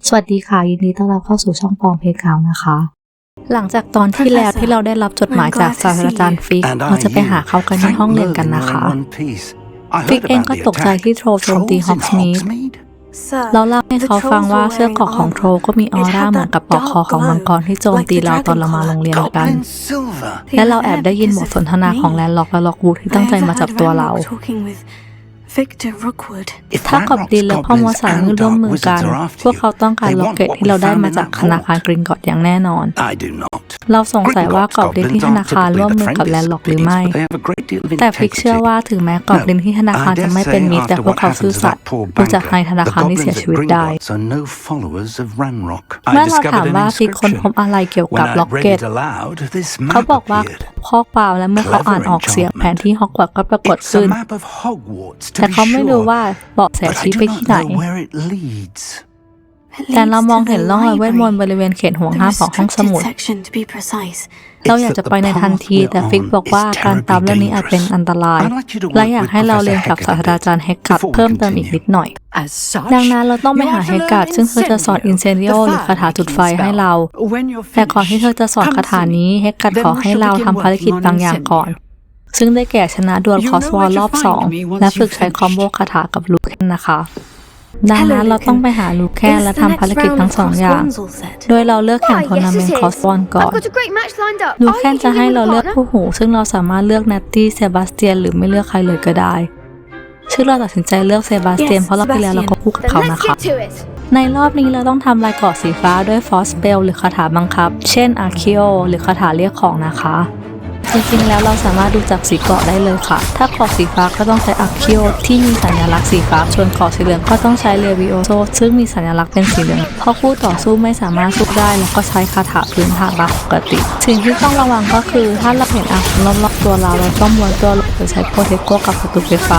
สวัสดีค่ะยินดีต้อนรับเข้าสู่ช่องปองเพกาวนะคะหลังจากตอนที่แล้วที่เราได้รับจดหมายจากศาสตราจารย์ฟิกเราจะไปหาเขากันที่ห้องเรียนกันนะคะฟิกเองก็ตกใจที่โทรโจมตีฮอกสมีธเราเล่าให้เขาฟังว่าเสื้อเกราะของโทรก็มีออร่าเหมือนกับปลอกคอของมังกรที่โจมตีเราตอนเรามาโรงเรียนกันและเราแอบได้ยินบทสนทนาของแลนล็อกและล็อกวูดที่ตั้งใจมาจับตัวเราถ้ากอบดินและพ่อมดสายมือร่วมมือกันพวกเขาต้องการล็อกเก็ตที่เราได้มาจากธนาคารกริงกอตอย่างแน่นอนเราสงสัยว่ากอบดินที่ธนาคารร่วมมือกับแลนล็อกหรือไม่แต่ฟิกเชื่อว่าถึงแม้กอบดินที่ธนาคารจะไม่เป็นมิตรแต่พวกเขาซื่อสัตย์รู้จักในธนาคารที่เสียชีวิตได้เมื่อเราถามว่าฟิกค้นพบอะไรเกี่ยวกับล็อกเก็ตเขาบอกว่าข้อความและเมื่อเขาอ่านออกเสียงแผนที่ฮอกวอตส์ก็ปรากฏขึ้นแต่เขาไม่รู้ว่าเบาะแสชี้ไปที่ไหนแต่เรามองเห็นร่องรอยเวทมนต์บริเวณเขตห่วงห้ามของห้องสมุดเราอยากจะไปในทันทีแต่ฟิกบอกว่าการตามเรื่องนี้อาจเป็นอันตรายและอยากให้เราเรียนกับศาสตราจารย์เฮกกัดเพิ่มเติมอีกนิดหน่อยดังนั้นเราต้องไปหาเฮกกัดซึ่งเธอจะสอนอินเซนดิโอหรือคาถาจุดไฟให้เราแต่ก่อนที่เธอจะสอนคาถานี้เฮกกัดขอให้เราทำภารกิจบางอย่างก่อนซึ่งได้แก่ชนะดวลคอสวอลรอบ2และฝึกใช้คอมโบคาถากับลูเคนนะคะดังนั้นเราต้องไปหาลูเคนและทำภารกิจทั้ง2อย่างโดยเราเลือกแข่งทัวร์นาเมนต์คอสวอลก่อนลูเคนจะให้เราเลือกคู่หูซึ่งเราสามารถเลือกนัตตี้เซบาสเตียนหรือไม่เลือกใครเลยก็ได้ซึ่งเราตัดสินใจเลือกเซบาสเตียนเพราะรอบที่แล้วเราก็คู่กับเขานะคะในรอบนี้เราต้องทำลายเกราะสีฟ้าด้วยฟอสเปลหรือคาถาบังคับเช่นอาร์คิโอหรือคาถาเรียกของนะคะจริงๆแล้วเราสามารถดูจากสีเกราะได้เลยค่ะถ้าเกราะสีฟ้าก็ต้องใช้อาร์คิโอที่มีสัญลักษณ์สีฟ้าส่วนเกราะสีเหลืองก็ต้องใช้เลวิโอโซซึ่งมีสัญลักษณ์เป็นสีเหลืองเพราะคู่ต่อสู้ไม่สามารถสู้ได้แล้วก็ใช้คาถาพื้นฐานตามปกติสิ่งที่ต้องระวังก็คือถ้าเราเห็นอาร์รอบๆตัวเราต้องม้วนตัวลงหรือใช้โปรเทคโกกับศัตรูไฟ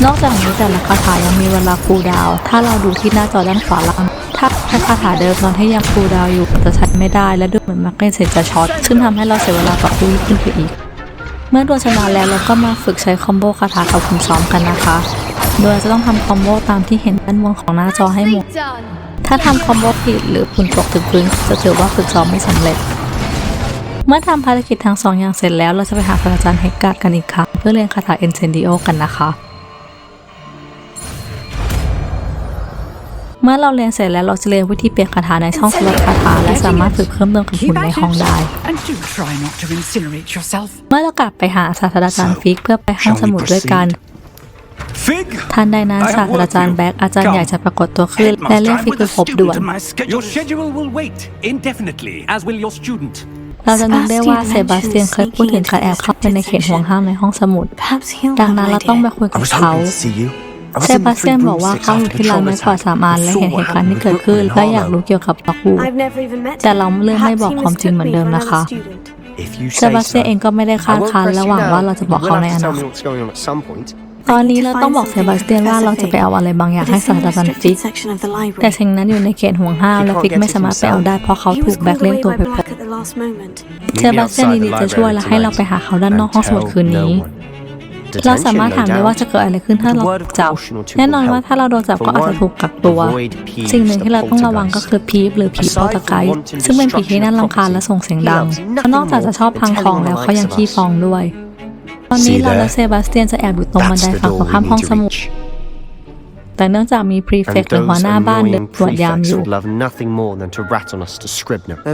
นอกจากนี้แต่ละคาถายังมีเวลาคูลดาวน์ถ้าเราดูที่หน้าจอด้านขวาล่างถ้าใช้คาถาเดิมตอนที่ยังคูลดาวน์อยู่จะใช้ไม่ได้และดูเหมือนมักเก็ตเซนจะช็อตซึ่งทำให้เราเสียเวลาต่อสู้ขึ้นไปอีกเมื่อดวลชนะแล้วเราก็มาฝึกใช้คอมโบคาถากับคุณซ้อมกันนะคะโดยจะต้องทำคอมโบตามที่เห็นด้านบนของหน้าจอให้หมดถ้าทำคอมโบผิดหรือฝุ่นตกถึงพื้นจะถือว่าฝึกซ้อมไม่สำเร็จเมื่อทำภารกิจทั้ง2อย่างเสร็จแล้วเราจะไปหาศาสตราจารย์เฮกกัดกันอีกครั้งเพื่อเรียนคาถาเอนเซนดิโอกันนะคะเมื่อเราเรียนเสร็จแล้วเราจะเรียนวิธีเปลี่ยนคาถาในช่องสล็อตคาถาและสามารถฝึกเพิ่มเติมกับคุณในห้องได้เมื่อเรากลับไปหาศาสตราจารย์ฟิกเพื่อไปห้องสมุดด้วยกันทันใดนั้นศาสตราจารย์แบ็กอาจารย์ใหญ่จะปรากฏตัวขึ้นและเรียกฟิกไปพบด่วนเราจะนึกได้ว่าเซบาสเตียนเคยพูดถึงการแอบเข้าไปในเขตห่วงห้ามในห้องสมุดดังนั้นเราต้องไปคุยกับเขาเซบาสเตียนบอกว่าเขาอยู่ที่ร้านไม้กวาด3 อันและเห็นเหตุการณ์ที่เกิดขึ้นและอยากรู้เกี่ยวกับล็อกวูดแต่เราเลือกไม่บอกความจริงเหมือนเดิมนะคะเซบาสเตียนเองก็ไม่ได้คาดคั้นและหวังว่าเราจะบอกเขาในอนาคตตอนนี้เราต้องบอกเซบาสเตียนว่าเราจะไปเอาอะไรบางอย่างให้ศาสตราจารย์ฟิกแต่สิ่งนั้นอยู่ในเขตห่วงห้ามและฟิกไม่สามารถไปเอาได้เพราะเขาถูกแบ็คเล่นตัวไปพบเซบาสเตียนยินดีจะช่วยและให้เราไปหาเขาด้านนอกห้องสมุดคืนนี้เราสามารถถามได้ว่าจะเกิดอะไรขึ้นถ้าเราถูกจับแน่นอนว่าถ้าเราโดนจับก็อาจจะถูกกักตัวสิ่งหนึ่งที่เราต้องระวังก็คือพีฟหรือผีโปรตไกด์ซึ่งเป็นผีที่น่ารำคาญและส่งเสียงดังนอกจากจะชอบพังของแล้วเขายังขี้ฟองด้วยตอนนี้เราและเซบาสเตียนจะแอบอยู่ตรงบันไดฝั่งตรงข้ามห้องสมุดแต่เนื่องจากมีพรีเฟกต์หรือหัวหน้าบ้านเดินตรวจยามอยู่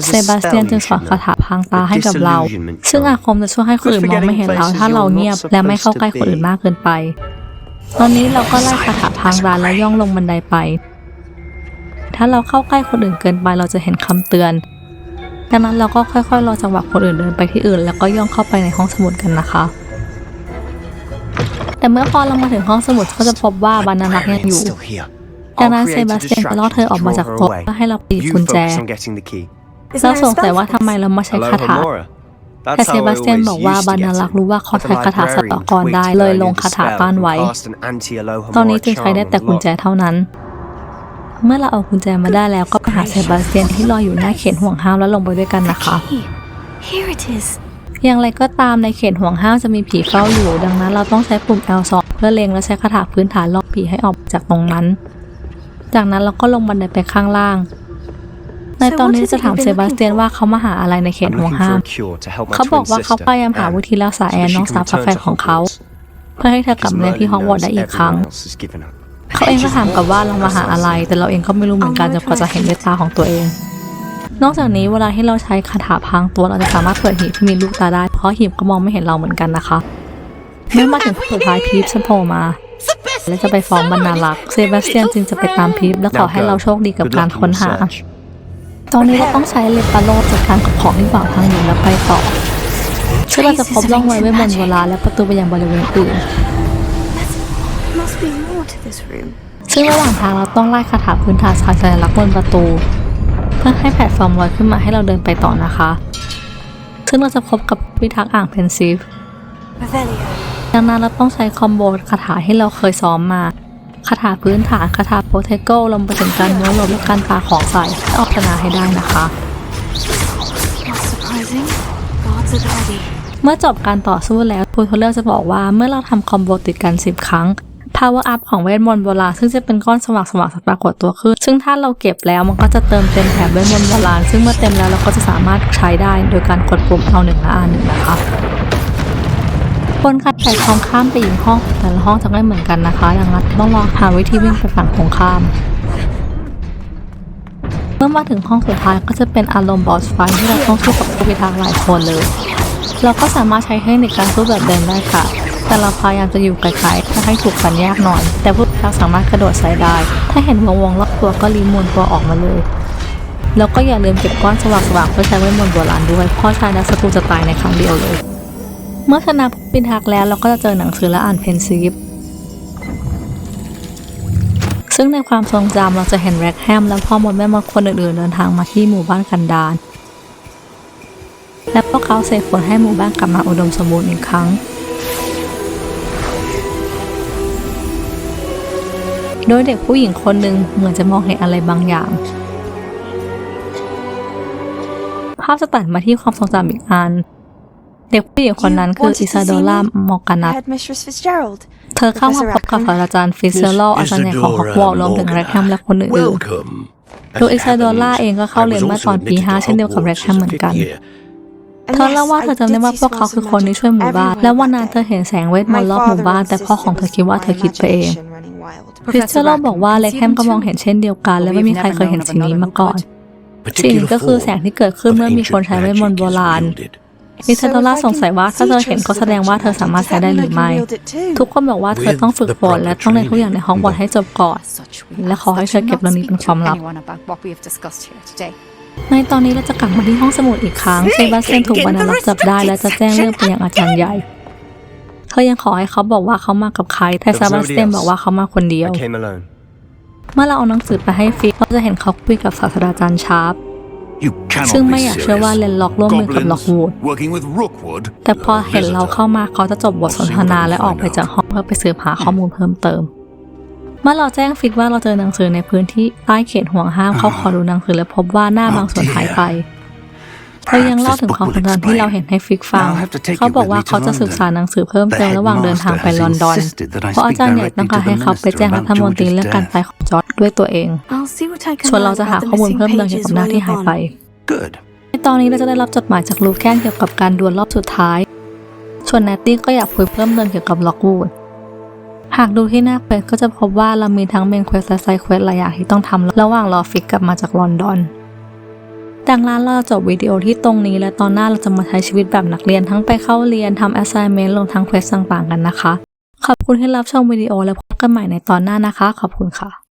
เซบาสเตียนจึงสอนคาถาพรางตาให้กับเราซึ่งอาคมจะช่วยให้คนอื่นมองไม่เห็นเราถ้าเราเงียบและไม่เข้าใกล้คนอื่นมากเกินไปตอนนี้เราก็ไล่คาถาพรางตาและย่องลงบันไดไปถ้าเราเข้าใกล้คนอื่นเกินไปเราจะเห็นคำเตือนดังนั้นเราก็ค่อยๆรอจังหวะคนอื่นเดินไปที่อื่นแล้วก็ย่องเข้าไปในห้องสมุดกันนะคะแต่เมื่อพอเรามาถึงห้องสมุดก็จะพบว่าบรรณารักษ์ยังอยู่ดังนั้นเซบาสเตียนจะล่อเธอออกมาจากโต๊ะเพื่อให้เราไปหยิบกุญแจเราสงสัยว่าทำไมเราไม่ใช้คาถาแต่เซบาสเตียนบอกว่าบรรณารักษ์รู้ว่าเขาใช้คาถาสตอกรได้เลยลงคาถาต้านไว้ตอนนี้จึงใช้ได้แต่กุญแจเท่านั้นเมื่อเราเอากุญแจมาได้แล้วก็ไปหาเซบาสเตียนที่รออยู่หน้าเขตห่วงห้ามแล้วลงไปด้วยกันนะคะอย่างไรก็ตามในเขตห่วงห้ามจะมีผีเฝ้าอยู่ดังนั้นเราต้องใช้ปุ่ม L2 เพื่อเล็งและใช้คาถาพื้นฐานล็อกผีให้ออกจากตรงนั้น จากนั้นเราก็ลงบันไดไปข้างล่างในตอนนี้จะถามเซบาสเตียนว่าเขามาหาอะไรในเขตห่วงห้ามเขาบอกว่าเขาพยายามหาวิธีรักษาแอนน้องสาวฝาแฝดของเขาเพื่อให้เธอกลับมาเรียนที่ฮอกวอตส์ได้อีกครั้งเขาเองก็ถามกลับว่าเรามาหาอะไรแต่เราเองก็ไม่รู้เหมือนกันจนกว่าจะเห็นด้วยตาของตัวเองนอกจากนี้เวลาที่เราใช้คาถาพรางตัวเราจะสามารถเปิดหีบที่มีลูกตาได้เพราะหีบก็มองไม่เห็นเราเหมือนกันนะคะเมื่อมาถึงสุดท้ายพีฟโผล่มาและจะไปฟ้องบรรณารักษ์เซบาสเตียนจึงจะไปตามพีฟและขอให้เราโชคดีกับการค้นหาตอนนี้เราต้องใช้เลปาโลจัดการกับของที่ขวางทางอยู่แล้วไปต่อซึ่งเราจะพบร่องรอยเวทมนต์โบราณและประตูไปยังบริเวณอื่นซึ่งระหว่างทางเราต้องไล่คาถาพื้นฐานสัญลักษณ์บนประตูเพื่อให้แพลตฟอร์มลอยขึ้นมาให้เราเดินไปต่อนะคะซึ่งเราจะพบกับพิทักษ์อ่างเพนซิฟดังนั้นเราต้องใช้คอมโบคาถาที่เราเคยซ้อมมาคาถาพื้นฐานคาถาโปรเทโกลงไปถึงการม้วนลมและการปาของใส่ออกชนะให้ได้นะคะเมื่อจบการต่อสู้แล้วทูทอเรียลจะบอกว่าเมื่อเราทำคอมโบติดกัน10 ครั้ง Power Up ของเวทมนต์โบราณซึ่งจะเป็นก้อนสว่างๆปรากฏตัวขึ้นซึ่งถ้าเราเก็บแล้วมันก็จะเติมเต็มแถบเวทมนต์โบราณซึ่งเมื่อเต็มแล้วเราก็จะสามารถใช้ได้โดยการกดปุ่มเอา1และR1นะคะบนการแพลตฟอร์มข้ามไปอีกห้องแต่ละห้องจะไม่เหมือนกันนะคะดังนั้นต้องลองหาวิธีวิ่งไปฝั่งตรงข้ามเมื่อมาถึงห้องสุดท้ายก็จะเป็นอารมณ์บอสไฟที่เราต้องสู้กับผู้พิทักษ์หลายคนเลยเราก็สามารถใช้เทคนิคการสู้แบบเดิมได้ค่ะแต่เราพยายามจะอยู่ไกลๆเพื่อให้ถูกฟันยากหน่อยแต่ผู้พิทักษ์สามารถกระโดดใส่ได้ถ้าเห็นวงรอบตัวก็รีมูนตัวออกมาเลยแล้วก็อย่าลืมเก็บก้อนสว่างๆเพื่อใช้เวทมนต์โบราณด้วยเพราะใช้แล้วศัตรูจะตายในครั้งเดียวเลยเมื่อชนะผู้พิทักษ์แล้วเราก็จะเจอหนังสือและอ่านเพนซีฟซึ่งในความทรงจำเราจะเห็นแร็กแฮมและพ่อมดแม่มดคนอื่นๆเดินทางมาที่หมู่บ้านกันดารและพวกเขาเสกฝนให้หมู่บ้านกลับมาอุดมสมบูรณ์อีกครั้งโดยเด็กผู้หญิงคนหนึ่งเหมือนจะมองเห็นอะไรบางอย่างภาพจะตัดมาที่ความทรงจำอีกอันเด็กผู้หญิงคนนั้นคืออิซาโดลามอร์กานัตเธอเข้ามาพบกับศาสตราจารย์ฟิซเซอร์อาจารย์ใหญ่ของฮอกวอตส์รวมถึงแร็กแฮมและคนอื่นๆโดยอิซาโดลาเองก็เข้าเรียนเมื่อตอนปี 5เช่นเดียวกับแร็กแฮมเหมือนกันเธอเล่าว่าเธอจำได้ว่าพวกเขาคือคนที่ช่วยหมู่บ้านและวันนั้นเธอเห็นแสงเวทมนต์รอบหมู่บ้านแต่พ่อของเธอคิดว่าเธอคิดไปเองฟิซเซอร์บอกว่าแร็กแฮมก็มองเห็นเช่นเดียวกันและไม่มีใครเคยเห็นสิ่งนี้มาก่อนสิ่งนี้ก็คือแสงที่เกิดขึ้นเมื่อมีคนใช้เวทมนต์โบราณอิซาโดลาสงสัยว่าถ้าเธอเห็นก็แสดงว่าเธอสามารถใช้ได้หรือไม่ทุกคนบอกว่าเธอต้องฝึกฝนและต้องเรียนทุกอย่างในฮอกวอตส์ให้จบก่อนและขอให้เธอเก็บเรื่องนี้เป็นความลับในตอนนี้เราจะกลับมาที่ห้องสมุดอีกครั้งเซบาสเตียนถูกบรรณารักษ์จับได้และจะแจ้งเรื่องไปยังอาจารย์ใหญ่เธอยังขอให้เขาบอกว่าเขามากับใครแต่เซบาสเตียนบอกว่าเขามาคนเดียวเมื่อเราเอาหนังสือไปให้ฟิกเราจะเห็นเขาคุยกับศาสตราจารย์ชาร์ปซึ่งไม่อยากเชื่อว่าเลนล็อกร่วมมือกับล็อกวูดแต่พอเห็นเราเข้ามาเขาจะจบบทสนทนาและออกไปจากห้องเพื่อไปสืบหาข้อมูลเพิ่มเติมเมื่อเราแจ้งฟิกว่าเราเจอหนังสือในพื้นที่ใต้เขตห่วงห้ามเขาขอดูหนังสือและพบว่าหน้าบางส่วนหายไปเธอยังเล่าถึงความทรงจำที่เราเห็นให้ฟิกฟังเขาบอกว่าเขาจะศึกษาหนังสือเพิ่มเติมระหว่างเดินทางไปลอนดอนเพราะอาจารย์ใหญ่ต้องการให้เขาไปแจ้งรัฐมนตรีเรื่องการไปของจอร์จด้วยตัวเองส่วนเราจะหาข้อมูลเพิ่มเติมเกี่ยวกับหน้าที่หายไปในตอนนี้เราจะได้รับจดหมายจากลูแคนเกี่ยวกับการดวลรอบสุดท้ายส่วนแนตตี้ก็อยากคุยเพิ่มเติมเกี่ยวกับล็อกวูดหากดูที่หน้าเควสก็จะพบว่าเรามีทั้งเมนเควสและไซด์เควสหลายอย่างที่ต้องทำระหว่างรอฟิกกลับมาจากลอนดอนดังนั้นเราจบวิดีโอที่ตรงนี้และตอนหน้าเราจะมาใช้ชีวิตแบบนักเรียนทั้งไปเข้าเรียนทำ assignment ลงทั้งเควสต่างๆกันนะคะขอบคุณที่รับชมวิดีโอและพบกันใหม่ในตอนหน้านะคะขอบคุณค่ะ